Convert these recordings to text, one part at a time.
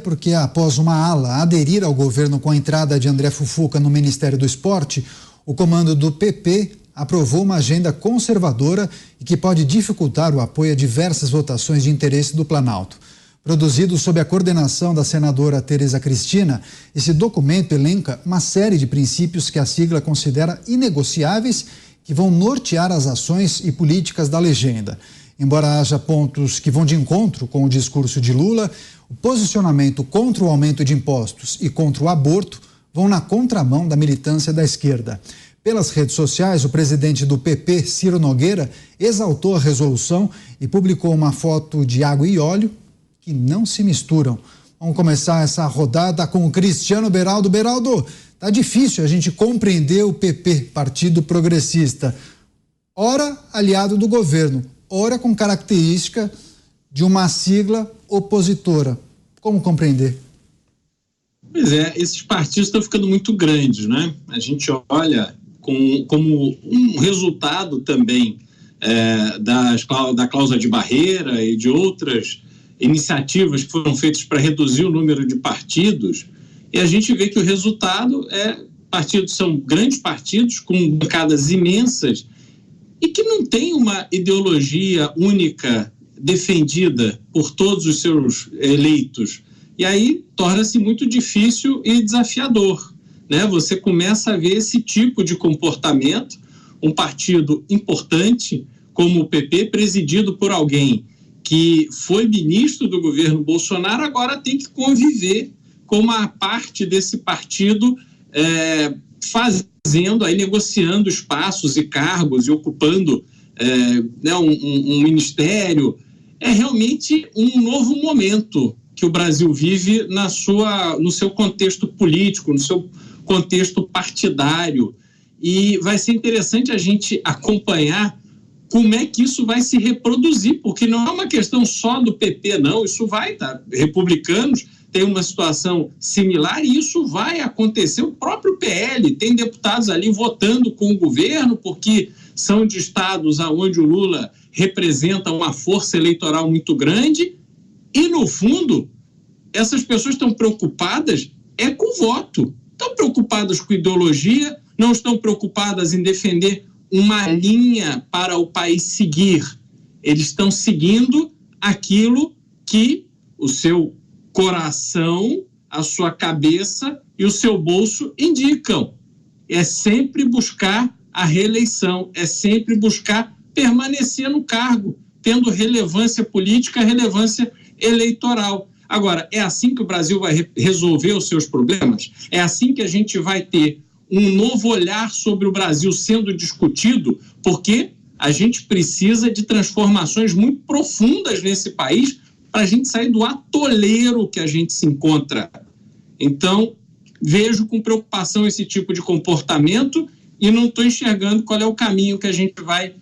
porque após uma ala aderir ao governo com a entrada de André Fufuca no Ministério do Esporte, o comando do PP aprovou uma agenda conservadora e que pode dificultar o apoio a diversas votações de interesse do Planalto. Produzido sob a coordenação da senadora Tereza Cristina, esse documento elenca uma série de princípios que a sigla considera inegociáveis, que vão nortear as ações e políticas da legenda. Embora haja pontos que vão de encontro com o discurso de Lula, o posicionamento contra o aumento de impostos e contra o aborto vão na contramão da militância da esquerda. Pelas redes sociais, o presidente do PP, Ciro Nogueira, exaltou a resolução e publicou uma foto de água e óleo que não se misturam. Vamos começar essa rodada com o Cristiano Beraldo. Beraldo, tá difícil a gente compreender o PP, Partido Progressista. Ora aliado do governo, ora com característica de uma sigla opositora. Como compreender? Pois é, esses partidos estão ficando muito grandes, né? A gente olha como um resultado também da cláusula de barreira e de outras iniciativas que foram feitas para reduzir o número de partidos, e a gente vê que o resultado são grandes partidos com bancadas imensas e que não tem uma ideologia única defendida por todos os seus eleitos. E aí torna-se muito difícil e desafiador, né? Você começa a ver esse tipo de comportamento, um partido importante como o PP, presidido por alguém que foi ministro do governo Bolsonaro, agora tem que conviver com uma parte desse partido negociando espaços e cargos e ocupando um ministério. É realmente um novo momento que o Brasil vive no seu contexto político, no seu contexto partidário. E vai ser interessante a gente acompanhar como é que isso vai se reproduzir, porque não é uma questão só do PP, não. Isso vai estar. Republicanos têm uma situação similar e isso vai acontecer. O próprio PL tem deputados ali votando com o governo, porque são de estados onde o Lula representa uma força eleitoral muito grande. E, no fundo, essas pessoas estão preocupadas com o voto. Estão preocupadas com ideologia, não estão preocupadas em defender uma linha para o país seguir. Eles estão seguindo aquilo que o seu coração, a sua cabeça e o seu bolso indicam. É sempre buscar a reeleição, é sempre buscar permanecer no cargo, tendo relevância política, relevância eleitoral. Agora, é assim que o Brasil vai resolver os seus problemas? É assim que a gente vai ter um novo olhar sobre o Brasil sendo discutido? Porque a gente precisa de transformações muito profundas nesse país para a gente sair do atoleiro que a gente se encontra. Então, vejo com preocupação esse tipo de comportamento e não estou enxergando qual é o caminho que a gente vai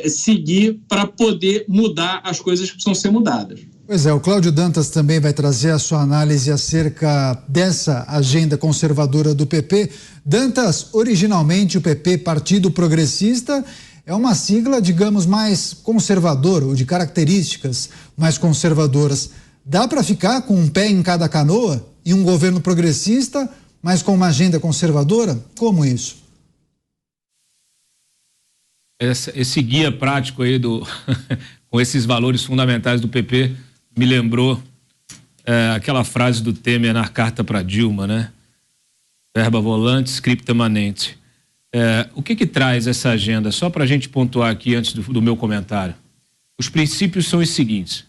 seguir para poder mudar as coisas que precisam ser mudadas. Pois é, o Cláudio Dantas também vai trazer a sua análise acerca dessa agenda conservadora do PP. Dantas, originalmente o PP, Partido Progressista, é uma sigla, digamos, mais conservadora, ou de características mais conservadoras. Dá para ficar com um pé em cada canoa e um governo progressista, mas com uma agenda conservadora? Como isso? Esse guia prático aí com esses valores fundamentais do PP me lembrou aquela frase do Temer na carta para Dilma, né? Verba volante, scripta manente. O que traz essa agenda? Só para a gente pontuar aqui antes do meu comentário. Os princípios são os seguintes: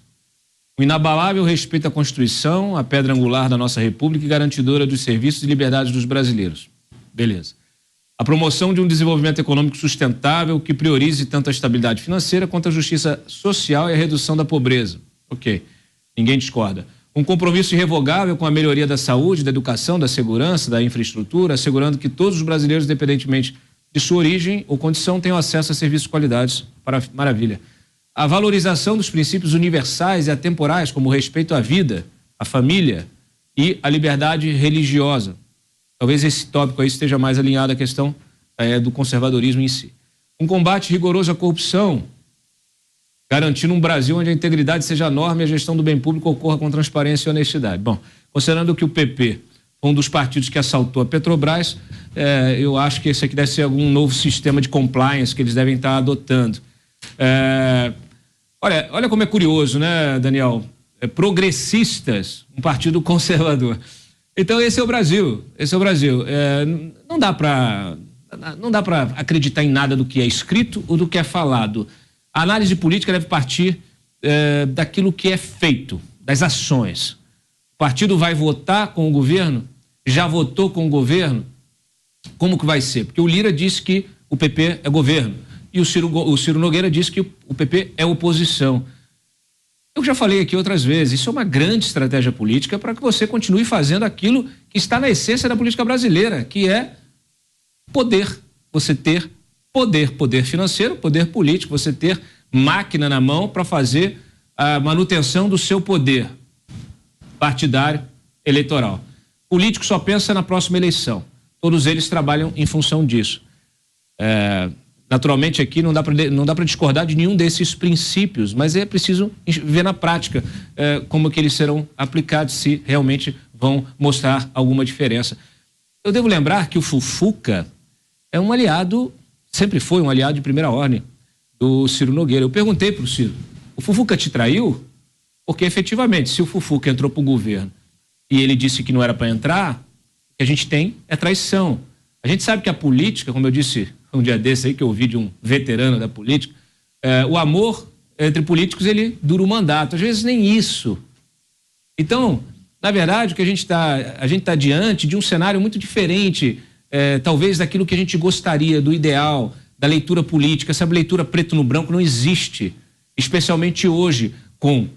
o inabalável respeito à Constituição, a pedra angular da nossa República e garantidora dos serviços e liberdades dos brasileiros. Beleza. A promoção de um desenvolvimento econômico sustentável que priorize tanto a estabilidade financeira quanto a justiça social e a redução da pobreza. Ok, ninguém discorda. Um compromisso irrevogável com a melhoria da saúde, da educação, da segurança, da infraestrutura, assegurando que todos os brasileiros, independentemente de sua origem ou condição, tenham acesso a serviços de qualidade. Maravilha. A valorização dos princípios universais e atemporais, como o respeito à vida, à família e à liberdade religiosa. Talvez esse tópico aí esteja mais alinhado à questão do conservadorismo em si. Um combate rigoroso à corrupção, garantindo um Brasil onde a integridade seja a norma e a gestão do bem público ocorra com transparência e honestidade. Bom, considerando que o PP foi um dos partidos que assaltou a Petrobras, eu acho que esse aqui deve ser algum novo sistema de compliance que eles devem estar adotando. Olha como é curioso, né, Daniel? Progressistas, um partido conservador. Então esse é o Brasil, não dá para acreditar em nada do que é escrito ou do que é falado. A análise política deve partir daquilo que é feito, das ações. O partido vai votar com o governo? Já votou com o governo? Como que vai ser? Porque o Lira disse que o PP é governo e o Ciro Nogueira disse que o PP é oposição. Eu já falei aqui outras vezes, isso é uma grande estratégia política para que você continue fazendo aquilo que está na essência da política brasileira, que é poder. Você ter poder financeiro, poder político, você ter máquina na mão para fazer a manutenção do seu poder partidário eleitoral. Político só pensa na próxima eleição. Todos eles trabalham em função disso. Naturalmente aqui não dá para discordar de nenhum desses princípios, mas é preciso ver na prática como que eles serão aplicados, se realmente vão mostrar alguma diferença. Eu devo lembrar que o Fufuca é um aliado, sempre foi um aliado de primeira ordem do Ciro Nogueira. Eu perguntei para o Ciro, o Fufuca te traiu? Porque efetivamente, se o Fufuca entrou para o governo e ele disse que não era para entrar, o que a gente tem é traição. A gente sabe que a política, como eu disse um dia desse aí, que eu ouvi de um veterano da política, o amor entre políticos, ele dura um mandato. Às vezes nem isso. Então, na verdade, o que a gente tá diante de um cenário muito diferente, talvez daquilo que a gente gostaria, do ideal, da leitura política. Essa leitura preto no branco não existe, especialmente hoje, com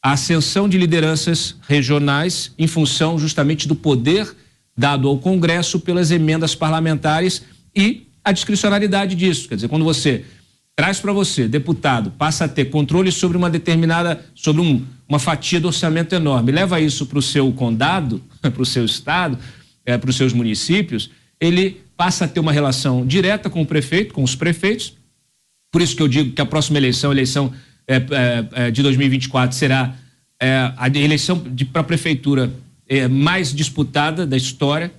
a ascensão de lideranças regionais em função justamente do poder dado ao Congresso pelas emendas parlamentares e a discricionariedade disso. Quer dizer, quando você traz para você, deputado, passa a ter controle sobre uma fatia do orçamento enorme, leva isso para o seu condado, para o seu estado, para os seus municípios, ele passa a ter uma relação direta com o prefeito, com os prefeitos. Por isso que eu digo que a próxima eleição, a eleição de 2024, será a eleição para a prefeitura mais disputada da história,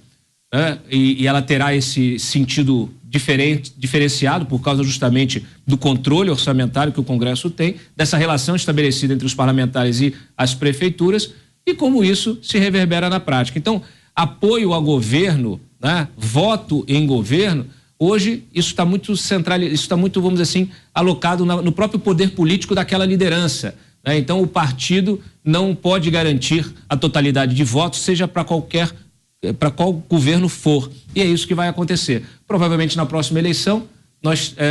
e ela terá esse sentido diferenciado por causa justamente do controle orçamentário que o Congresso tem, dessa relação estabelecida entre os parlamentares e as prefeituras, e como isso se reverbera na prática. Então, apoio ao governo, né, voto em governo, hoje isso está muito centralizado, isso está muito, vamos dizer assim, alocado no próprio poder político daquela liderança, né? Então o partido não pode garantir a totalidade de votos, seja para qual governo for, e é isso que vai acontecer. Provavelmente na próxima eleição,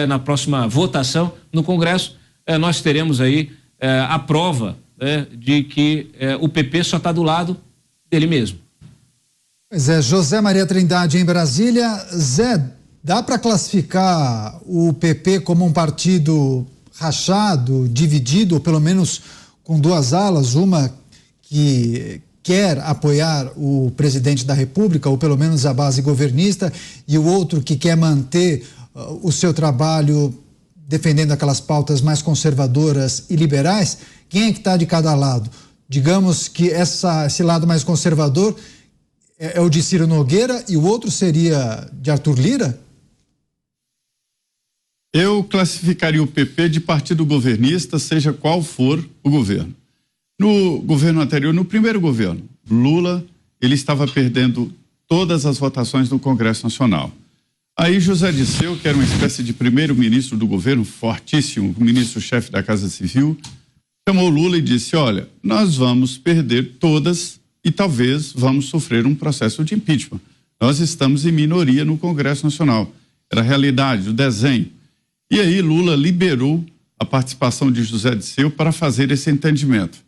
na próxima votação no Congresso, nós teremos aí a prova de que o PP só está do lado dele mesmo. Pois é, José Maria Trindade em Brasília. Zé, dá para classificar o PP como um partido rachado, dividido, ou pelo menos com duas alas, uma que quer apoiar o presidente da República, ou pelo menos a base governista, e o outro que quer manter o seu trabalho defendendo aquelas pautas mais conservadoras e liberais? Quem é que está de cada lado? Digamos que esse lado mais conservador é o de Ciro Nogueira e o outro seria de Arthur Lira? Eu classificaria o PP de partido governista, seja qual for o governo. No governo anterior, no primeiro governo, Lula, ele estava perdendo todas as votações no Congresso Nacional. Aí José Dirceu, que era uma espécie de primeiro-ministro do governo, fortíssimo, ministro-chefe da Casa Civil, chamou Lula e disse: olha, nós vamos perder todas e talvez vamos sofrer um processo de impeachment. Nós estamos em minoria no Congresso Nacional. Era a realidade, o desenho. E aí Lula liberou a participação de José Dirceu para fazer esse entendimento.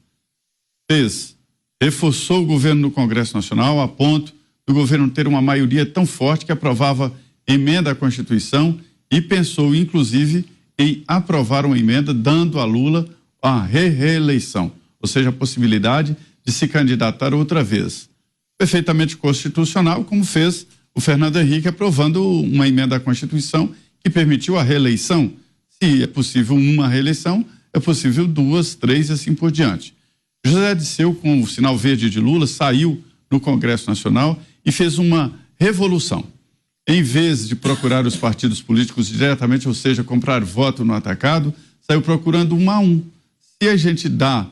Reforçou o governo no Congresso Nacional a ponto do governo ter uma maioria tão forte que aprovava emenda à Constituição e pensou, inclusive, em aprovar uma emenda dando a Lula a reeleição, ou seja, a possibilidade de se candidatar outra vez. Perfeitamente constitucional, como fez o Fernando Henrique aprovando uma emenda à Constituição que permitiu a reeleição. Se é possível uma reeleição, é possível 2, 3 e assim por diante. José Dirceu, com o sinal verde de Lula, saiu no Congresso Nacional e fez uma revolução. Em vez de procurar os partidos políticos diretamente, ou seja, comprar voto no atacado, saiu procurando um a um. Se a gente dá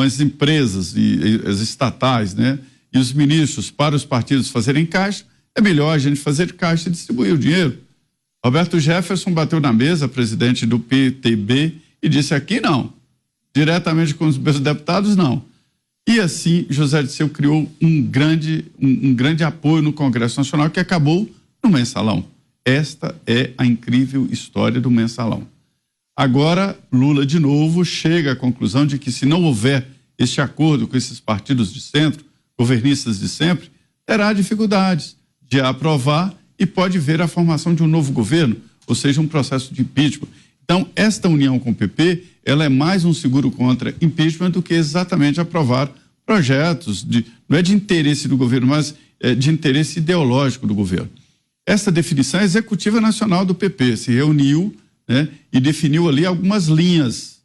as empresas e as estatais, né, e os ministros para os partidos fazerem caixa, é melhor a gente fazer caixa e distribuir o dinheiro. Roberto Jefferson bateu na mesa, presidente do PTB, e disse: aqui não, diretamente com os meus deputados não. E assim José Dirceu criou um grande apoio no Congresso Nacional, que acabou no mensalão. Esta é a incrível história do mensalão. Agora, Lula, de novo, chega à conclusão de que, se não houver este acordo com esses partidos de centro, governistas de sempre, terá dificuldades de aprovar e pode ver a formação de um novo governo, ou seja, um processo de impeachment. Então, esta união com o PP, ela é mais um seguro contra impeachment do que exatamente aprovar projetos, não é de interesse do governo, mas de interesse ideológico do governo. Essa definição, a Executiva Nacional do PP se reuniu, né, e definiu ali algumas linhas.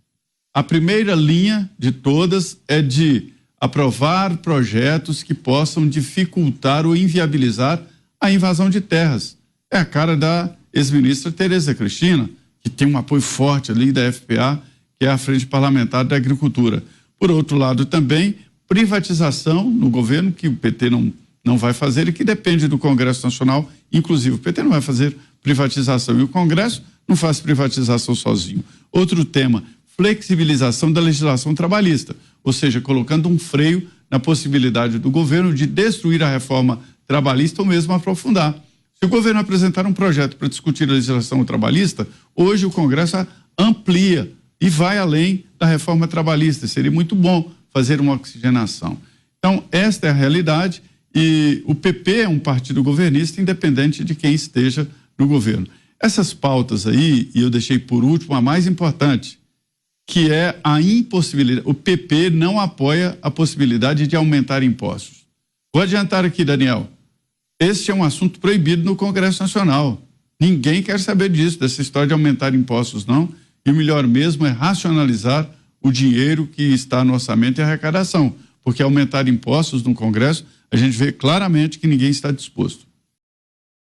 A primeira linha de todas é de aprovar projetos que possam dificultar ou inviabilizar a invasão de terras. É a cara da ex-ministra Tereza Cristina, que tem um apoio forte ali da FPA, que é a Frente Parlamentar da Agricultura. Por outro lado, também privatização no governo, que o PT não vai fazer e que depende do Congresso Nacional. Inclusive, o PT não vai fazer privatização e o Congresso não faz privatização sozinho. Outro tema, flexibilização da legislação trabalhista, ou seja, colocando um freio na possibilidade do governo de destruir a reforma trabalhista ou mesmo aprofundar. Se o governo apresentar um projeto para discutir a legislação trabalhista, hoje o Congresso amplia e vai além da reforma trabalhista. Seria muito bom fazer uma oxigenação. Então, esta é a realidade e o PP é um partido governista independente de quem esteja no governo. Essas pautas aí, e eu deixei por último a mais importante, que é a impossibilidade. O PP não apoia a possibilidade de aumentar impostos. Vou adiantar aqui, Daniel. Este é um assunto proibido no Congresso Nacional. Ninguém quer saber disso, dessa história de aumentar impostos, não. E o melhor mesmo é racionalizar o dinheiro que está no orçamento e arrecadação. Porque aumentar impostos no Congresso, a gente vê claramente que ninguém está disposto.